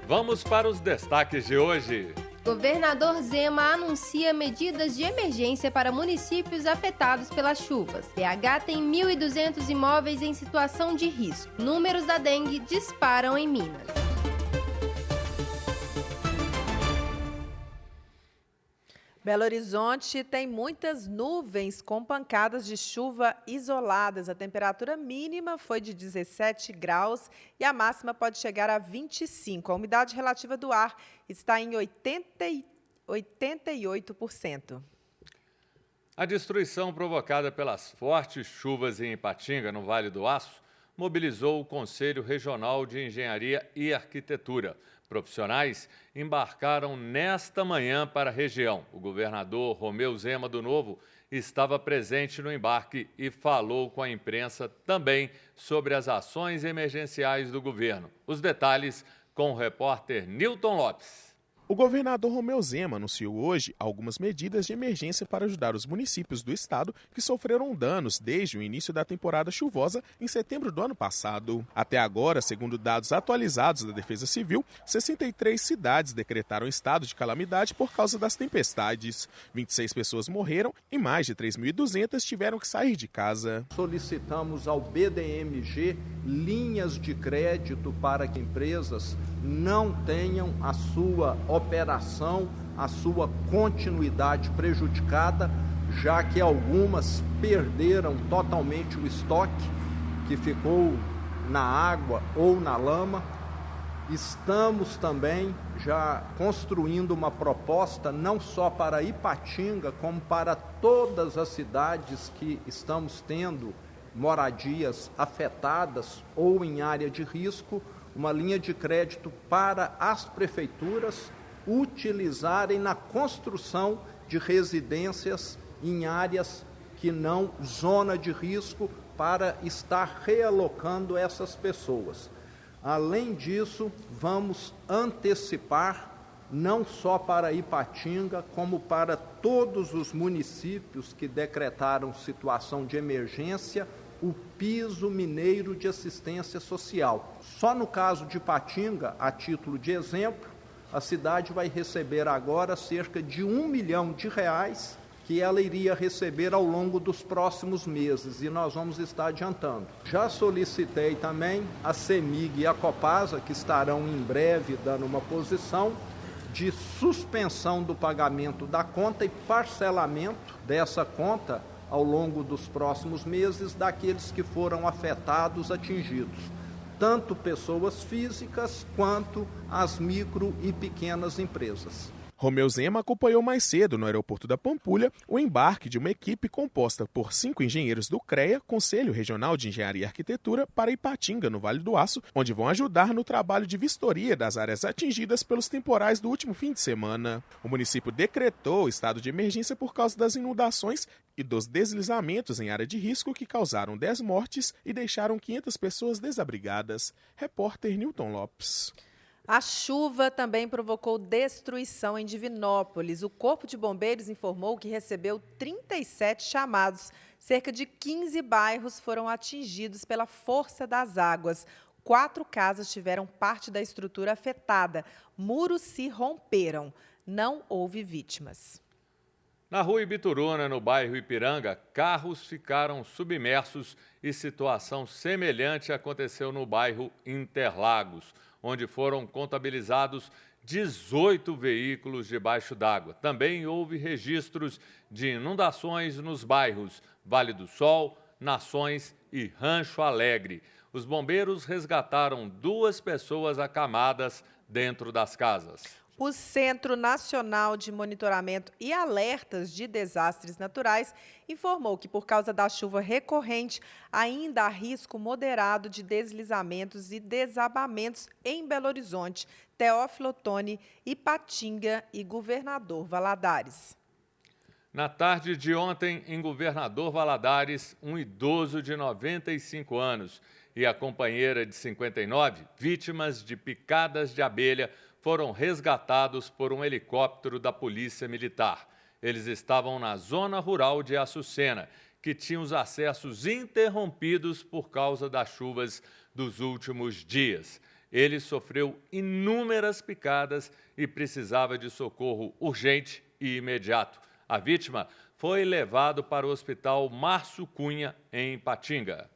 Vamos para os destaques de hoje. Governador Zema anuncia medidas de emergência para municípios afetados pelas chuvas. BH tem 1.200 imóveis em situação de risco. Números da dengue disparam em Minas. Belo Horizonte tem muitas nuvens com pancadas de chuva isoladas. A temperatura mínima foi de 17 graus e a máxima pode chegar a 25. A umidade relativa do ar está em 88%. A destruição provocada pelas fortes chuvas em Ipatinga, no Vale do Aço, mobilizou o Conselho Regional de Engenharia e Arquitetura. Profissionais embarcaram nesta manhã para a região. O governador Romeu Zema do Novo estava presente no embarque e falou com a imprensa também sobre as ações emergenciais do governo. Os detalhes com o repórter Nilton Lopes. O governador Romeu Zema anunciou hoje algumas medidas de emergência para ajudar os municípios do estado que sofreram danos desde o início da temporada chuvosa em setembro do ano passado. Até agora, segundo dados atualizados da Defesa Civil, 63 cidades decretaram estado de calamidade por causa das tempestades. 26 pessoas morreram e mais de 3.200 tiveram que sair de casa. Solicitamos ao BDMG linhas de crédito para que empresas não tenham a sua operação, a sua continuidade prejudicada, já que algumas perderam totalmente o estoque que ficou na água ou na lama. Estamos também já construindo uma proposta não só para Ipatinga, como para todas as cidades que estamos tendo moradias afetadas ou em área de risco, uma linha de crédito para as prefeituras utilizarem na construção de residências em áreas que não zona de risco, para estar realocando essas pessoas. Além disso, vamos antecipar, não só para Ipatinga, como para todos os municípios que decretaram situação de emergência, o piso mineiro de assistência social. Só no caso de Ipatinga, a título de exemplo, a cidade vai receber agora cerca de R$1 milhão que ela iria receber ao longo dos próximos meses, e nós vamos estar adiantando. Já solicitei também a CEMIG e a Copasa, que estarão em breve dando uma posição de suspensão do pagamento da conta e parcelamento dessa conta ao longo dos próximos meses daqueles que foram afetados, atingidos, tanto pessoas físicas quanto as micro e pequenas empresas. Romeu Zema acompanhou mais cedo, no aeroporto da Pampulha, o embarque de uma equipe composta por 5 engenheiros do CREA, Conselho Regional de Engenharia e Arquitetura, para Ipatinga, no Vale do Aço, onde vão ajudar no trabalho de vistoria das áreas atingidas pelos temporais do último fim de semana. O município decretou estado de emergência por causa das inundações e dos deslizamentos em área de risco que causaram 10 mortes e deixaram 500 pessoas desabrigadas. Repórter Nilton Lopes. A chuva também provocou destruição em Divinópolis. O Corpo de Bombeiros informou que recebeu 37 chamados. Cerca de 15 bairros foram atingidos pela força das águas. 4 casas tiveram parte da estrutura afetada. Muros se romperam. Não houve vítimas. Na rua Ibituruna, no bairro Ipiranga, carros ficaram submersos e situação semelhante aconteceu no bairro Interlagos, onde foram contabilizados 18 veículos debaixo d'água. Também houve registros de inundações nos bairros Vale do Sol, Nações e Rancho Alegre. Os bombeiros resgataram 2 pessoas acamadas dentro das casas. O Centro Nacional de Monitoramento e Alertas de Desastres Naturais informou que, por causa da chuva recorrente, ainda há risco moderado de deslizamentos e desabamentos em Belo Horizonte, Teófilo Otoni, Ipatinga e Governador Valadares. Na tarde de ontem, em Governador Valadares, um idoso de 95 anos e a companheira de 59, vítimas de picadas de abelha, foram resgatados por um helicóptero da Polícia Militar. Eles estavam na zona rural de Açucena, que tinha os acessos interrompidos por causa das chuvas dos últimos dias. Ele sofreu inúmeras picadas e precisava de socorro urgente e imediato. A vítima foi levado para o Hospital Márcio Cunha, em Ipatinga.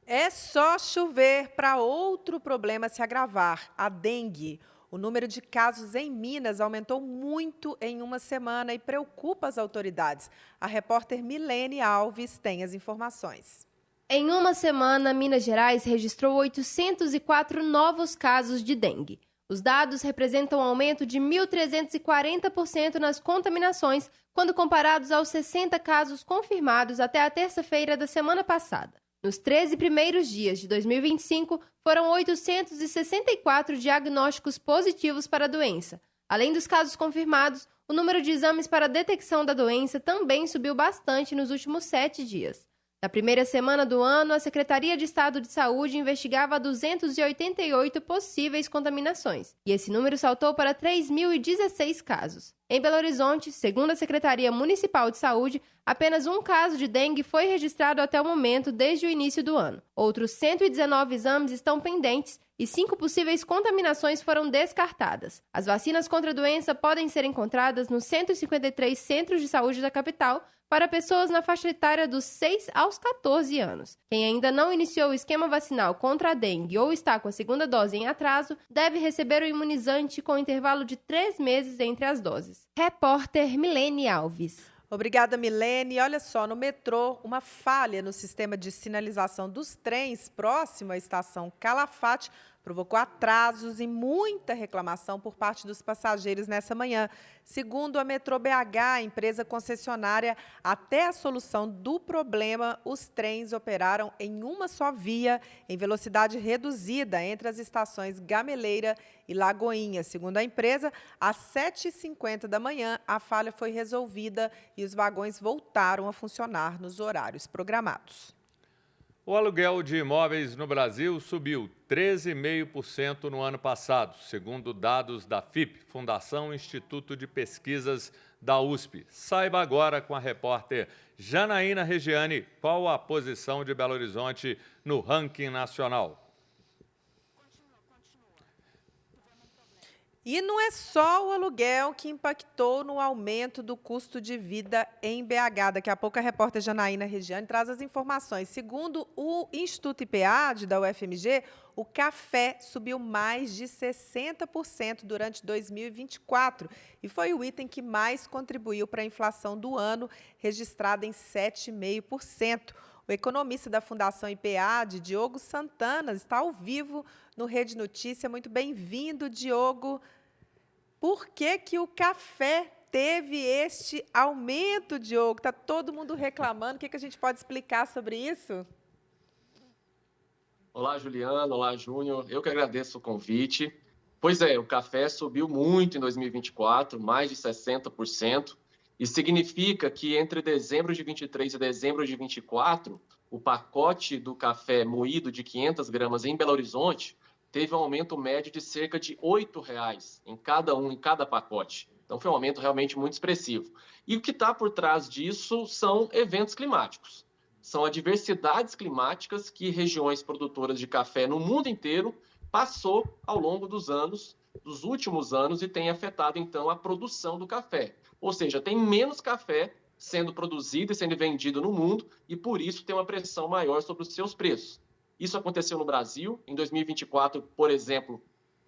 É só chover para outro problema se agravar, a dengue. O número de casos em Minas aumentou muito em uma semana e preocupa as autoridades. A repórter Milene Alves tem as informações. Em uma semana, Minas Gerais registrou 804 novos casos de dengue. Os dados representam um aumento de 1.340% nas contaminações, quando comparados aos 60 casos confirmados até a terça-feira da semana passada. Nos 13 primeiros dias de 2025, foram 864 diagnósticos positivos para a doença. Além dos casos confirmados, o número de exames para a detecção da doença também subiu bastante nos últimos 7 dias. Na primeira semana do ano, a Secretaria de Estado de Saúde investigava 288 possíveis contaminações, e esse número saltou para 3.016 casos. Em Belo Horizonte, segundo a Secretaria Municipal de Saúde, apenas um caso de dengue foi registrado até o momento desde o início do ano. Outros 119 exames estão pendentes e 5 possíveis contaminações foram descartadas. As vacinas contra a doença podem ser encontradas nos 153 centros de saúde da capital, para pessoas na faixa etária dos 6 aos 14 anos. Quem ainda não iniciou o esquema vacinal contra a dengue ou está com a segunda dose em atraso, deve receber o imunizante com intervalo de 3 meses entre as doses. Repórter Milene Alves. Obrigada, Milene. Olha só, no metrô, uma falha no sistema de sinalização dos trens próximo à estação Calafate provocou atrasos e muita reclamação por parte dos passageiros nessa manhã. Segundo a Metrô BH, a empresa concessionária, até a solução do problema, os trens operaram em uma só via, em velocidade reduzida, entre as estações Gameleira e Lagoinha. Segundo a empresa, às 7h50 da manhã, a falha foi resolvida e os vagões voltaram a funcionar nos horários programados. O aluguel de imóveis no Brasil subiu 13,5% no ano passado, segundo dados da FIP, Fundação Instituto de Pesquisas da USP. Saiba agora com a repórter Janaína Regiane qual a posição de Belo Horizonte no ranking nacional. E não é só o aluguel que impactou no aumento do custo de vida em BH. Daqui a pouco a repórter Janaína Regiane traz as informações. Segundo o Instituto IPEAD da UFMG, o café subiu mais de 60% durante 2024 e foi o item que mais contribuiu para a inflação do ano, registrada em 7,5%. O economista da Fundação IPEAD, Diogo Santana, está ao vivo no Rede Notícia. Muito bem-vindo, Diogo. Por que o café teve este aumento, Diogo? Está todo mundo reclamando. O que a gente pode explicar sobre isso? Olá, Juliana. Olá, Júnior. Eu que agradeço o convite. Pois é, o café subiu muito em 2024, mais de 60%. E significa que entre dezembro de 23 e dezembro de 24, o pacote do café moído de 500 gramas em Belo Horizonte teve um aumento médio de cerca de R$ 8,00 em cada pacote. Então, foi um aumento realmente muito expressivo. E o que está por trás disso são eventos climáticos. São adversidades climáticas que regiões produtoras de café no mundo inteiro passou ao longo dos últimos anos, e tem afetado, então, a produção do café. Ou seja, tem menos café sendo produzido e sendo vendido no mundo e, por isso, tem uma pressão maior sobre os seus preços. Isso aconteceu no Brasil. Em 2024, por exemplo,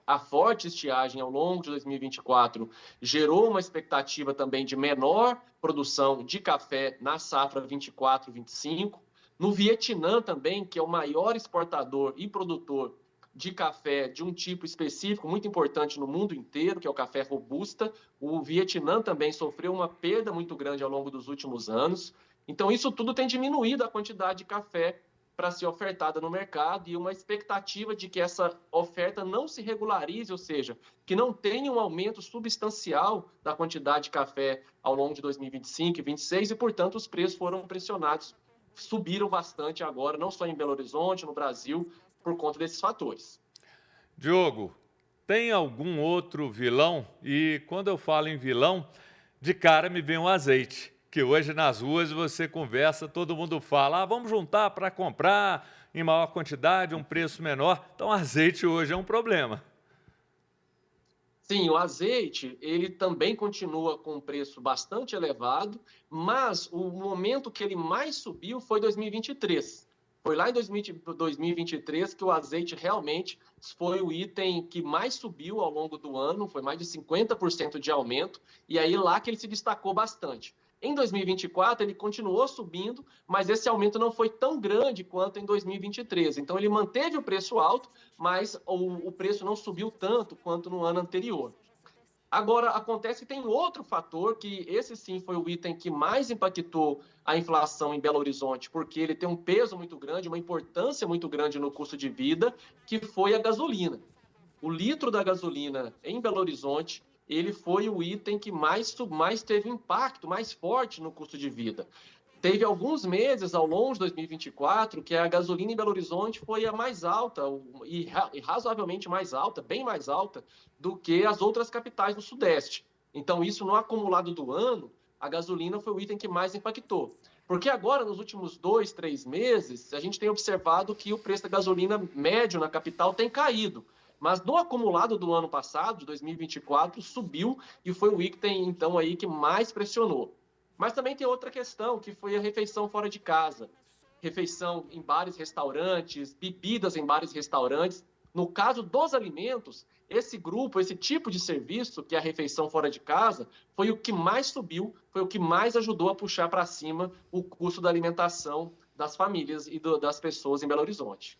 a forte estiagem ao longo de 2024 gerou uma expectativa também de menor produção de café na safra 24-25. No Vietnã também, que é o maior exportador e produtor de café de um tipo específico muito importante no mundo inteiro, que é o café robusta. O Vietnã também sofreu uma perda muito grande ao longo dos últimos anos. Então, isso tudo tem diminuído a quantidade de café para ser ofertada no mercado e uma expectativa de que essa oferta não se regularize, ou seja, que não tenha um aumento substancial da quantidade de café ao longo de 2025 e 2026 e, portanto, os preços foram pressionados, subiram bastante agora, não só em Belo Horizonte, no Brasil, por conta desses fatores. Diogo, tem algum outro vilão? E quando eu falo em vilão, de cara me vem o azeite, que hoje nas ruas você conversa, todo mundo fala, vamos juntar para comprar em maior quantidade, um preço menor. Então, azeite hoje é um problema. Sim, o azeite, ele também continua com um preço bastante elevado, mas o momento que ele mais subiu foi 2023. Foi lá em 2023 que o azeite realmente foi o item que mais subiu ao longo do ano, foi mais de 50% de aumento, e aí lá que ele se destacou bastante. Em 2024, ele continuou subindo, mas esse aumento não foi tão grande quanto em 2023. Então, ele manteve o preço alto, mas o preço não subiu tanto quanto no ano anterior. Agora, acontece que tem outro fator, que esse sim foi o item que mais impactou a inflação em Belo Horizonte, porque ele tem um peso muito grande, uma importância muito grande no custo de vida, que foi a gasolina. O litro da gasolina em Belo Horizonte, ele foi o item que mais teve impacto, mais forte no custo de vida. Teve alguns meses ao longo de 2024 que a gasolina em Belo Horizonte foi a mais alta, e razoavelmente mais alta, bem mais alta, do que as outras capitais do Sudeste. Então, isso no acumulado do ano, a gasolina foi o item que mais impactou. Porque agora, nos últimos 2, 3 meses, a gente tem observado que o preço da gasolina médio na capital tem caído. Mas no acumulado do ano passado, de 2024, subiu e foi o item, então, aí que mais pressionou. Mas também tem outra questão, que foi a refeição fora de casa. Refeição em bares, restaurantes, bebidas em bares e restaurantes. No caso dos alimentos, esse grupo, esse tipo de serviço, que é a refeição fora de casa, foi o que mais subiu, foi o que mais ajudou a puxar para cima o custo da alimentação das famílias e das pessoas em Belo Horizonte.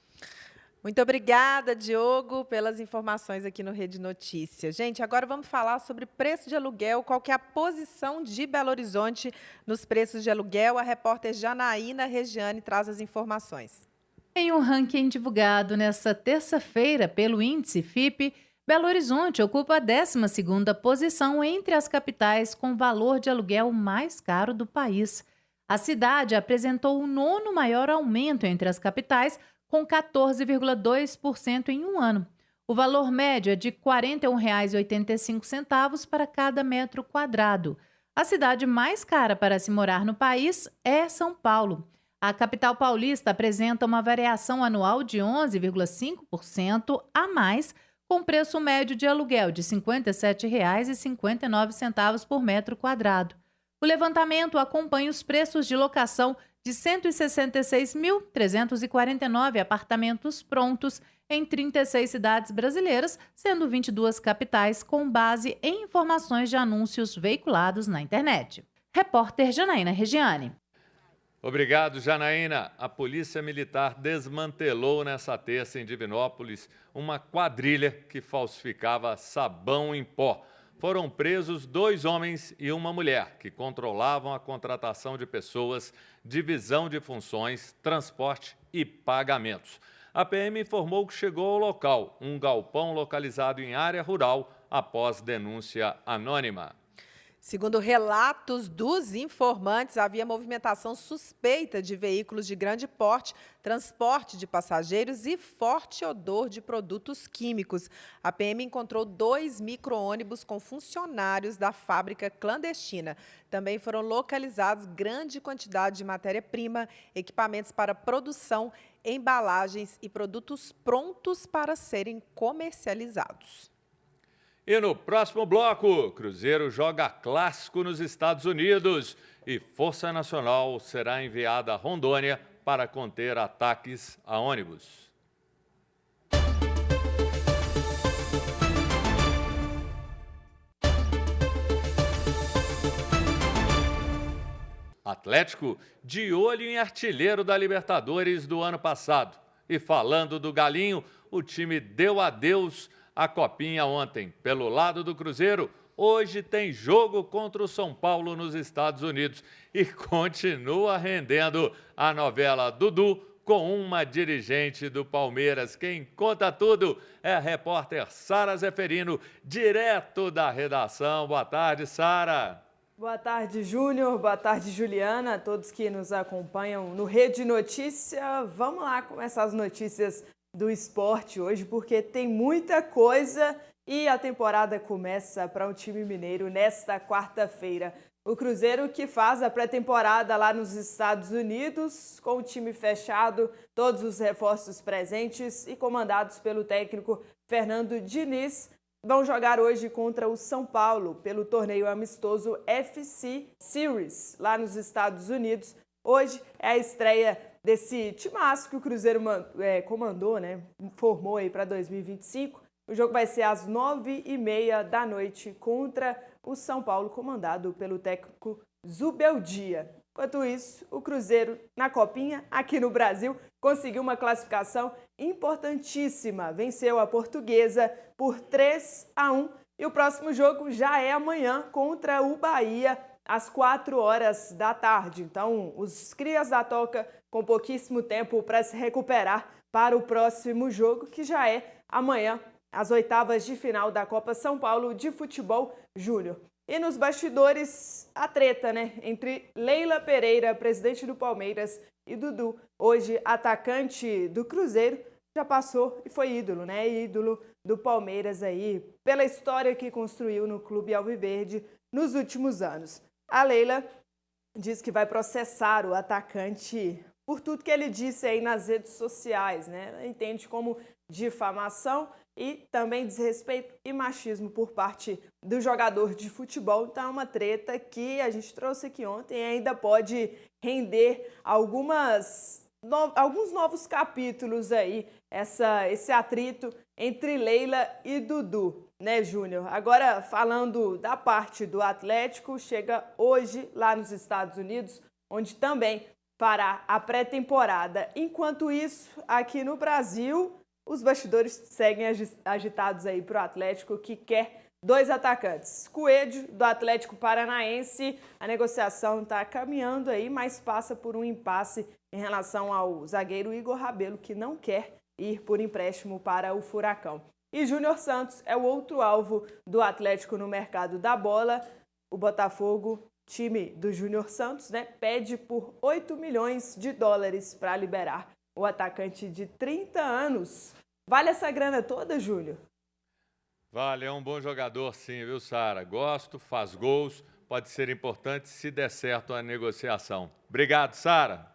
Muito obrigada, Diogo, pelas informações aqui no Rede Notícias. Gente, agora vamos falar sobre preço de aluguel, qual que é a posição de Belo Horizonte nos preços de aluguel. A repórter Janaína Regiane traz as informações. Em um ranking divulgado nesta terça-feira pelo índice FIPE, Belo Horizonte ocupa a 12ª posição entre as capitais com valor de aluguel mais caro do país. A cidade apresentou o 9º maior aumento entre as capitais, com 14,2% em um ano. O valor médio é de R$ 41,85 para cada metro quadrado. A cidade mais cara para se morar no país é São Paulo. A capital paulista apresenta uma variação anual de 11,5% a mais, com preço médio de aluguel de R$ 57,59 por metro quadrado. O levantamento acompanha os preços de locação de 166.349 apartamentos prontos em 36 cidades brasileiras, sendo 22 capitais, com base em informações de anúncios veiculados na internet. Repórter Janaína Regiane. Obrigado, Janaína. A Polícia Militar desmantelou nessa terça em Divinópolis uma quadrilha que falsificava sabão em pó. Foram presos 2 homens e uma mulher que controlavam a contratação de pessoas, divisão de funções, transporte e pagamentos. A PM informou que chegou ao local, um galpão localizado em área rural, após denúncia anônima. Segundo relatos dos informantes, havia movimentação suspeita de veículos de grande porte, transporte de passageiros e forte odor de produtos químicos. A PM encontrou 2 micro-ônibus com funcionários da fábrica clandestina. Também foram localizados grande quantidade de matéria-prima, equipamentos para produção, embalagens e produtos prontos para serem comercializados. E no próximo bloco, Cruzeiro joga clássico nos Estados Unidos e Força Nacional será enviada a Rondônia para conter ataques a ônibus. Atlético de olho em artilheiro da Libertadores do ano passado. E falando do Galinho, o time deu adeus à Copinha ontem. Pelo lado do Cruzeiro, hoje tem jogo contra o São Paulo nos Estados Unidos e continua rendendo a novela Dudu com uma dirigente do Palmeiras. Quem conta tudo é a repórter Sara Zeferino, direto da redação. Boa tarde, Sara. Boa tarde, Júnior. Boa tarde, Juliana. A todos que nos acompanham no Rede Notícia. Vamos lá começar as notícias do esporte hoje, porque tem muita coisa e a temporada começa para o time mineiro nesta quarta-feira. O Cruzeiro que faz a pré-temporada lá nos Estados Unidos, com o time fechado, todos os reforços presentes e comandados pelo técnico Fernando Diniz, vão jogar hoje contra o São Paulo pelo torneio amistoso FC Series, lá nos Estados Unidos. Hoje é a estreia desse timaço que o Cruzeiro comandou, né? Formou aí para 2025. O jogo vai ser às 9h30 da noite contra o São Paulo, comandado pelo técnico Zubeldia. Enquanto isso, o Cruzeiro na Copinha, aqui no Brasil, conseguiu uma classificação importantíssima. Venceu a Portuguesa por 3-1 e o próximo jogo já é amanhã contra o Bahia, às 4h da tarde. Então, os crias da Toca com pouquíssimo tempo para se recuperar para o próximo jogo, que já é amanhã, às 8h de final da Copa São Paulo de Futebol Júnior. E nos bastidores, a treta, né? Entre Leila Pereira, presidente do Palmeiras, e Dudu, hoje atacante do Cruzeiro, já passou e foi ídolo, né? Ídolo do Palmeiras aí, pela história que construiu no clube alviverde nos últimos anos. A Leila diz que vai processar o atacante por tudo que ele disse aí nas redes sociais, né? Ela entende como difamação e também desrespeito e machismo por parte do jogador de futebol. Então é uma treta que a gente trouxe aqui ontem e ainda pode render alguns novos capítulos aí, esse atrito entre Leila e Dudu, né, Júnior? Agora, falando da parte do Atlético, chega hoje lá nos Estados Unidos, onde também fará a pré-temporada. Enquanto isso, aqui no Brasil, os bastidores seguem agitados aí para o Atlético, que quer 2 atacantes. Coelho, do Atlético Paranaense, a negociação está caminhando aí, mas passa por um impasse em relação ao zagueiro Igor Rabelo, que não quer ir por empréstimo para o Furacão. E Júnior Santos é o outro alvo do Atlético no mercado da bola. O Botafogo, time do Júnior Santos, né, pede por 8 milhões de dólares para liberar o atacante de 30 anos. Vale essa grana toda, Júlio? Vale, é um bom jogador sim, viu, Sara? Gosto, faz gols, pode ser importante se der certo a negociação. Obrigado, Sara.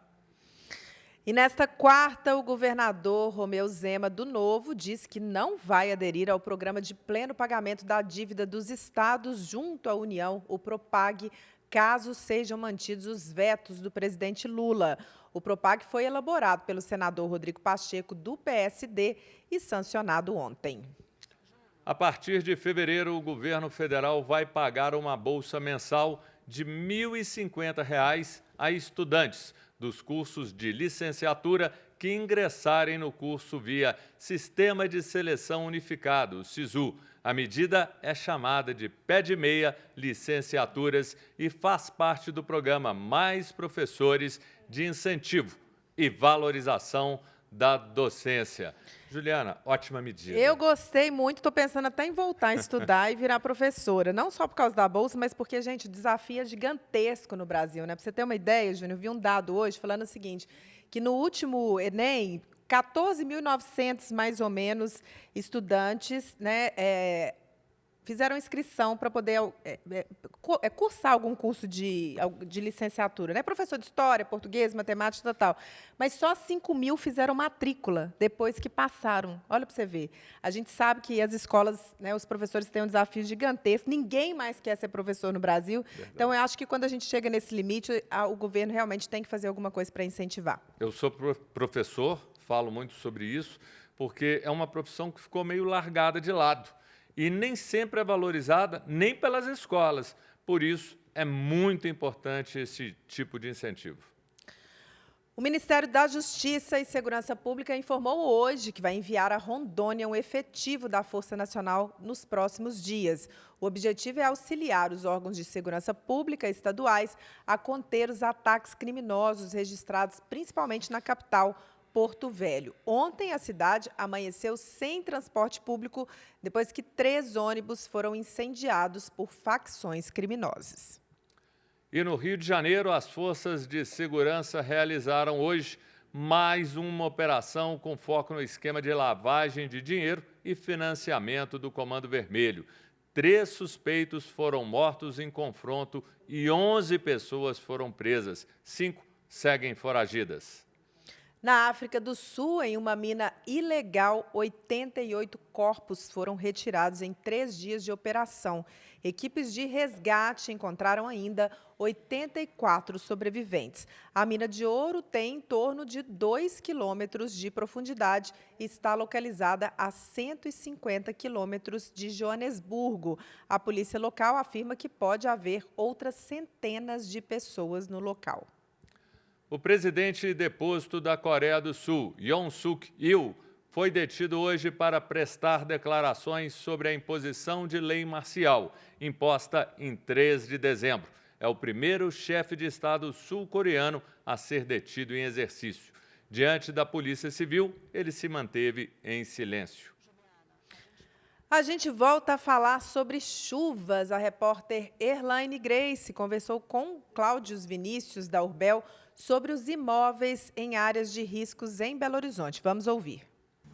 E nesta quarta, o governador Romeu Zema, do Novo, disse que não vai aderir ao programa de pleno pagamento da dívida dos estados junto à União, o Propag, caso sejam mantidos os vetos do presidente Lula. O Propag foi elaborado pelo senador Rodrigo Pacheco, do PSD, e sancionado ontem. A partir de fevereiro, o governo federal vai pagar uma bolsa mensal de R$ 1.050 a estudantes dos cursos de licenciatura que ingressarem no curso via Sistema de Seleção Unificado, SISU. A medida é chamada de Pé de Meia Licenciaturas e faz parte do programa Mais Professores de Incentivo e Valorização da Docência. Juliana, ótima medida. Eu gostei muito, estou pensando até em voltar a estudar e virar professora. Não só por causa da bolsa, mas porque, gente, o desafio é gigantesco no Brasil, né? Para você ter uma ideia, Júnior, eu vi um dado hoje falando o seguinte, que no último Enem, 14.900, mais ou menos, estudantes, né, fizeram inscrição para poder cursar algum curso de licenciatura, né? Professor de História, Português, Matemática e tal. Mas só 5.000 fizeram matrícula depois que passaram. Olha para você ver. A gente sabe que as escolas, né, os professores têm um desafio gigantesco. Ninguém mais quer ser professor no Brasil. Verdade. Então, eu acho que quando a gente chega nesse limite, o governo realmente tem que fazer alguma coisa para incentivar. Eu sou professor, falo muito sobre isso, porque é uma profissão que ficou meio largada de lado. E nem sempre é valorizada, nem pelas escolas. Por isso, é muito importante esse tipo de incentivo. O Ministério da Justiça e Segurança Pública informou hoje que vai enviar a Rondônia um efetivo da Força Nacional nos próximos dias. O objetivo é auxiliar os órgãos de segurança pública estaduais a conter os ataques criminosos registrados principalmente na capital, Porto Velho. Ontem, a cidade amanheceu sem transporte público depois que 3 ônibus foram incendiados por facções criminosas. E no Rio de Janeiro, as forças de segurança realizaram hoje mais uma operação com foco no esquema de lavagem de dinheiro e financiamento do Comando Vermelho. 3 suspeitos foram mortos em confronto e 11 pessoas foram presas. 5 seguem foragidas. Na África do Sul, em uma mina ilegal, 88 corpos foram retirados em 3 dias de operação. Equipes de resgate encontraram ainda 84 sobreviventes. A mina de ouro tem em torno de 2 quilômetros de profundidade e está localizada a 150 quilômetros de Joanesburgo. A polícia local afirma que pode haver outras centenas de pessoas no local. O presidente deposto da Coreia do Sul, Yoon Suk Yeol, foi detido hoje para prestar declarações sobre a imposição de lei marcial, imposta em 3 de dezembro. É o primeiro chefe de Estado sul-coreano a ser detido em exercício. Diante da Polícia Civil, ele se manteve em silêncio. A gente volta a falar sobre chuvas. A repórter Erlaine Grace conversou com Cláudio Vinícius, da Urbel, sobre os imóveis em áreas de riscos em Belo Horizonte. Vamos ouvir.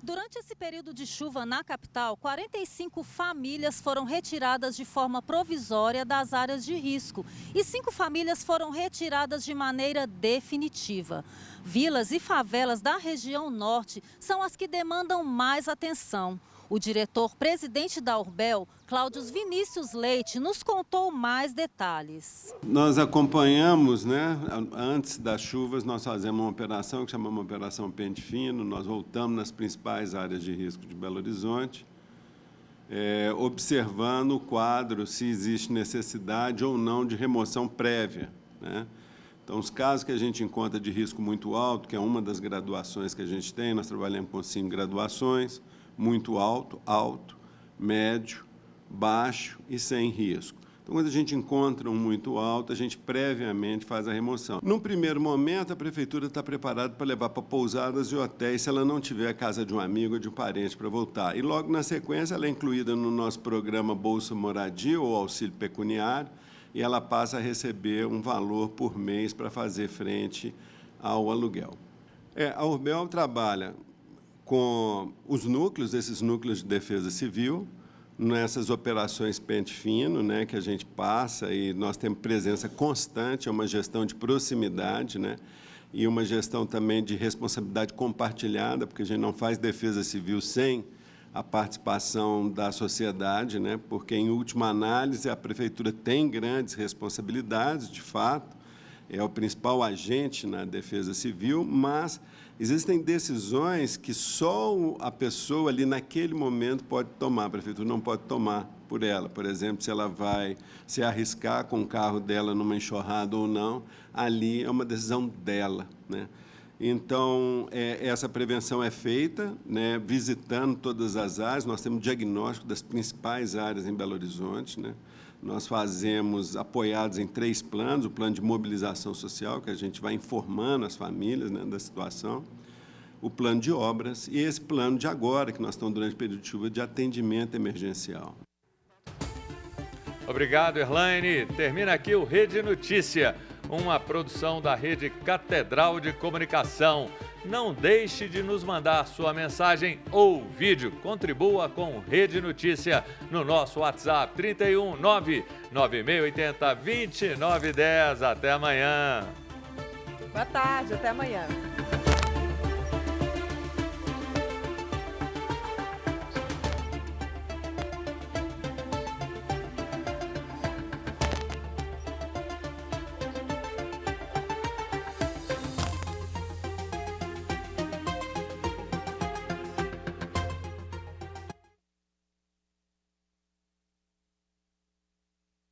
Durante esse período de chuva na capital, 45 famílias foram retiradas de forma provisória das áreas de risco e 5 famílias foram retiradas de maneira definitiva. Vilas e favelas da região norte são as que demandam mais atenção. O diretor-presidente da Urbel, Cláudio Vinícius Leite, nos contou mais detalhes. Nós acompanhamos, antes das chuvas, nós fazemos uma operação que chamamos Operação Pente Fino. Nós voltamos nas principais áreas de risco de Belo Horizonte, observando o quadro, se existe necessidade ou não de remoção prévia. Então, os casos que a gente encontra de risco muito alto, que é uma das graduações que a gente tem, nós trabalhamos com 5 graduações, muito alto, alto, médio, baixo e sem risco. Então, quando a gente encontra um muito alto, a gente previamente faz a remoção. Num primeiro momento, a prefeitura está preparada para levar para pousadas e hotéis se ela não tiver a casa de um amigo ou de um parente para voltar. E logo na sequência, ela é incluída no nosso programa Bolsa Moradia ou Auxílio Pecuniário e ela passa a receber um valor por mês para fazer frente ao aluguel. A Urbel trabalha com os núcleos, esses núcleos de defesa civil, nessas operações pente fino, que a gente passa e nós temos presença constante, é uma gestão de proximidade, e uma gestão também de responsabilidade compartilhada, porque a gente não faz defesa civil sem a participação da sociedade, porque, em última análise, a prefeitura tem grandes responsabilidades, de fato, é o principal agente na defesa civil, mas existem decisões que só a pessoa ali naquele momento pode tomar, a prefeitura não pode tomar por ela. Por exemplo, se ela vai se arriscar com o carro dela numa enxurrada ou não, ali é uma decisão dela. Então, essa prevenção é feita, visitando todas as áreas. Nós temos diagnóstico das principais áreas em Belo Horizonte, Nós fazemos, apoiados em 3 planos, o plano de mobilização social, que a gente vai informando as famílias da situação, o plano de obras e esse plano de agora, que nós estamos durante o período de chuva, de atendimento emergencial. Obrigado, Erlaine. Termina aqui o Rede Notícia, uma produção da Rede Catedral de Comunicação. Não deixe de nos mandar sua mensagem ou vídeo. Contribua com Rede Notícia no nosso WhatsApp 31 99680 2910. Até amanhã. Boa tarde, até amanhã.